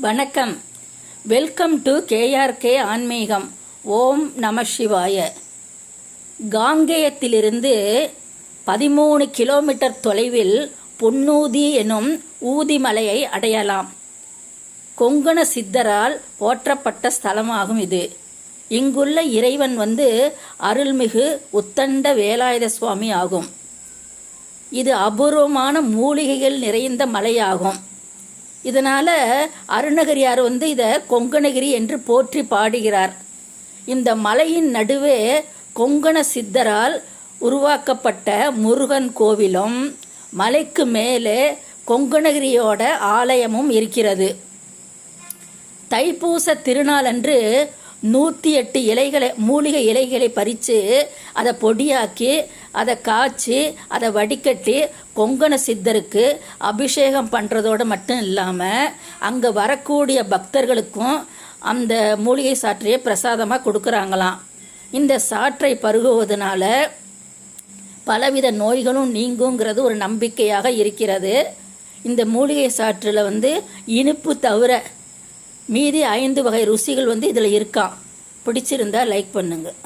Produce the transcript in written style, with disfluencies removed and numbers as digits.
வணக்கம். Welcome to KRK ஆன்மீகம். ஓம் நம சிவாய. காங்கேயத்திலிருந்து 13 கிலோமீட்டர் தொலைவில் பொன்னூதி எனும் ஊதி மலையை அடையலாம். கொங்கண சித்தரால் போற்றப்பட்ட ஸ்தலமாகும் இது. இங்குள்ள இறைவன் அருள்மிகு உத்தண்ட வேலாயுத சுவாமி ஆகும். இது அபூர்வமான மூலிகைகள் நிறைந்த மலையாகும். இதனால் அருணகிரியார் இதை கொங்கணகிரி என்று போற்றி பாடுகிறார். இந்த மலையின் நடுவே கொங்கண சித்தரால் உருவாக்கப்பட்ட முருகன் கோவிலும் மலைக்கு மேலே கொங்கணகிரியோட ஆலயமும் இருக்கிறது. தைப்பூச திருநாளன்று 108 மூலிகை இலைகளை பறித்து அதை பொடியாக்கி அதை காய்ச்சி அதை வடிகட்டி கொங்கண சித்தருக்கு அபிஷேகம் பண்ணுறதோடு மட்டும் இல்லாமல் அங்கே வரக்கூடிய பக்தர்களுக்கும் அந்த மூலிகை சாற்றையை பிரசாதமாக கொடுக்குறாங்களாம். இந்த சாற்றை பருகுவதனால பலவித நோய்களும் நீங்குங்கிறது ஒரு நம்பிக்கையாக இருக்கிறது. இந்த மூலிகை சாற்றில் இனிப்பு தவிர மீதி 5 வகை ருசிகள் இதில் இருக்காம். பிடிச்சிருந்தா லைக் பண்ணுங்கள்.